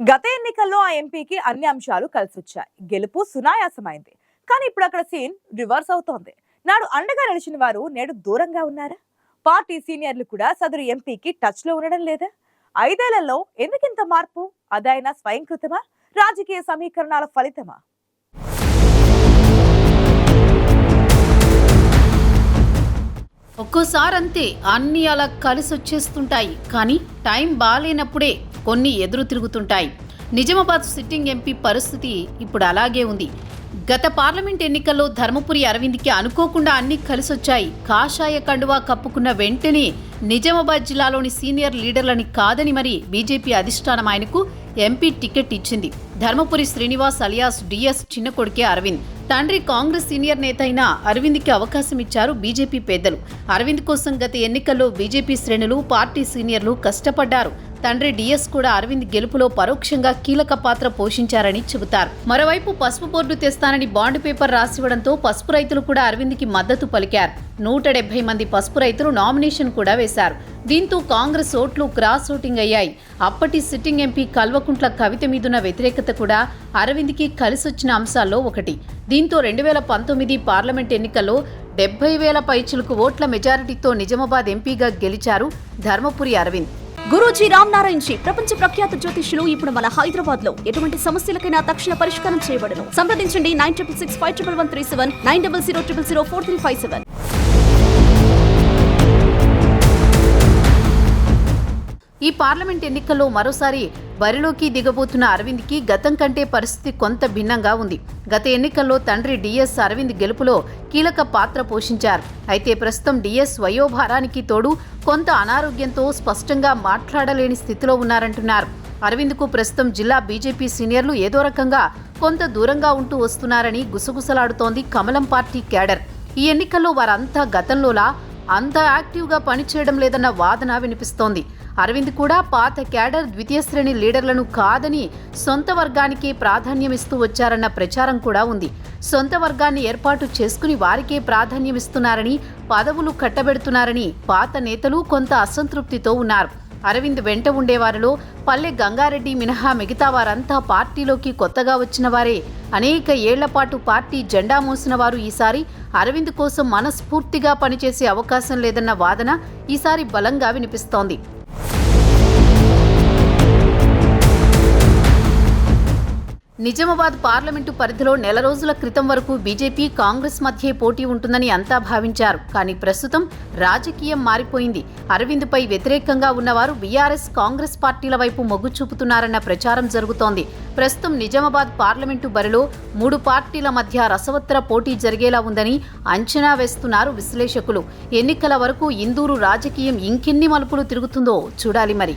గత ఎన్నికల్లో ఆ ఎంపీకి అన్ని అంశాలు కలిసొచ్చాయి. గెలుపు సునాయాసమైంది. కానీ ఇప్పుడు అక్కడ సీన్ రివర్స్ అవుతోంది. నాడు అండగా నిలిచిన వారు నేడు దూరంగా ఉన్నారా? పార్టీ సీనియర్లు కూడా సదరు ఎంపీకి టచ్ లో ఉండడం లేదా? 5 ఏళ్లలో ఎందుకింత మార్పు? అదైనా స్వయంకృతమా, రాజకీయ సమీకరణాల ఫలితమా? ఒక్కోసారి అంతే, అన్నీ అలా కలిసొచ్చేస్తుంటాయి. కానీ టైం బాలేనప్పుడే కొన్ని ఎదురు తిరుగుతుంటాయి. నిజామాబాద్ సిట్టింగ్ ఎంపీ పరిస్థితి ఇప్పుడు అలాగే ఉంది. గత పార్లమెంట్ ఎన్నికల్లో ధర్మపురి అరవింద్కి అనుకోకుండా అన్నీ కలిసొచ్చాయి. కాషాయ కండువా కప్పుకున్న వెంటనే నిజామాబాద్ జిల్లాలోని సీనియర్ లీడర్లని కాదని మరి బీజేపీ అధిష్టానం ఆయనకు ఎంపీ టికెట్ ఇచ్చింది. ధర్మపురి శ్రీనివాస్ అలియాస్ డిఎస్ చిన్న కొడుకే అరవింద్. తండ్రి కాంగ్రెస్ సీనియర్ నేత అయిన అరవింద్కి అవకాశం ఇచ్చారు బీజేపీ పెద్దలు. అరవింద్ కోసం గత ఎన్నికల్లో బీజేపీ శ్రేణులు, పార్టీ సీనియర్లు కష్టపడ్డారు. తండ్రి డిఎస్ కూడా అరవింద్ గెలుపులో పరోక్షంగా కీలక పాత్ర పోషించారని చెబుతారు. మరోవైపు పసుపు బోర్డు తెస్తానని బాండ్ పేపర్ రాసివ్వడంతో పసుపు రైతులు కూడా అరవింద్కి మద్దతు పలికారు. 170 మంది పసుపు రైతులు నామినేషన్ కూడా వేశారు. దీంతో కాంగ్రెస్ ఓట్లు క్రాస్ ఓటింగ్ అయ్యాయి. అప్పటి సిట్టింగ్ ఎంపీ కల్వకుంట్ల కవిత మీదున్న వ్యతిరేకత కూడా అరవింద్కి కలిసొచ్చిన అంశాల్లో ఒకటి. దీంతో 2019 పార్లమెంట్ ఎన్నికల్లో 70,000 పైచిలకు ఓట్ల మెజారిటీతో నిజామాబాద్ ఎంపీగా గెలిచారు ధర్మపురి అరవింద్. గురూజీ రామ్ నారాయణ్ జీ ప్రపంచ ప్రఖ్యాత జ్యోతిష్యులు ఇప్పుడు మన హైదరాబాద్ లో ఎటువంటి సమస్యలకైనా తక్షణ పరిష్కారం చేయబడును. సంప్రదించండి 96651137 9000004357. ఈ పార్లమెంట్ ఎన్నికల్లో మరోసారి బరిలోకి దిగబోతున్న అరవింద్కి గతం కంటే పరిస్థితి కొంత భిన్నంగా ఉంది. గత ఎన్నికల్లో తండ్రి డిఎస్ అరవింద్ గెలుపులో కీలక పాత్ర పోషించారు. అయితే ప్రస్తుతం డిఎస్ వయోభారానికి తోడు కొంత అనారోగ్యంతో స్పష్టంగా మాట్లాడలేని స్థితిలో ఉన్నారంటున్నారు. అరవింద్కు ప్రస్తుతం జిల్లా బీజేపీ సీనియర్లు ఏదో రకంగా కొంత దూరంగా ఉంటూ వస్తున్నారని గుసగుసలాడుతోంది కమలం పార్టీ క్యాడర్. ఈ ఎన్నికల్లో వారంతా గతంలోలా అంత యాక్టివ్గా పనిచేయడం లేదన్న వాదన వినిపిస్తోంది. అరవింద్ కూడా పాత క్యాడర్, ద్వితీయ శ్రేణి లీడర్లను కాదని సొంత వర్గానికే ప్రాధాన్యమిస్తూ వచ్చారన్న ప్రచారం కూడా ఉంది. సొంత వర్గాన్ని ఏర్పాటు చేసుకుని వారికే ప్రాధాన్యమిస్తున్నారని, పదవులు కట్టబెడుతున్నారని పాత నేతలు కొంత అసంతృప్తితో ఉన్నారు. అరవింద్ వెంట ఉండేవారిలో పల్లె గంగారెడ్డి మినహా మిగతా వారంతా పార్టీలోకి కొత్తగా వచ్చిన వారే. అనేక ఏళ్లపాటు పార్టీ జెండా మోసిన వారు ఈసారి అరవింద్ కోసం మనస్ఫూర్తిగా పనిచేసే అవకాశం లేదన్న వాదన ఈసారి బలంగా వినిపిస్తోంది. నిజామాబాద్ పార్లమెంటు పరిధిలో నెల రోజుల క్రితం వరకు బీజేపీ, కాంగ్రెస్ మధ్య పోటీ ఉంటుందని అంతా భావించారు. కానీ ప్రస్తుతం రాజకీయం మారిపోయింది. అరవింద్పై వ్యతిరేకంగా ఉన్నవారు బీఆర్ఎస్, కాంగ్రెస్ పార్టీల వైపు మొగ్గు చూపుతున్నారన్న ప్రచారం జరుగుతోంది. ప్రస్తుతం నిజామాబాద్ పార్లమెంటు బరిలో 3 పార్టీల మధ్య రసవత్తర పోటీ జరిగేలా ఉందని అంచనా వేస్తున్నారు విశ్లేషకులు. ఎన్నికల వరకు ఇందూరు రాజకీయం ఇంకెన్ని మలుపులు తిరుగుతుందో చూడాలి మరి.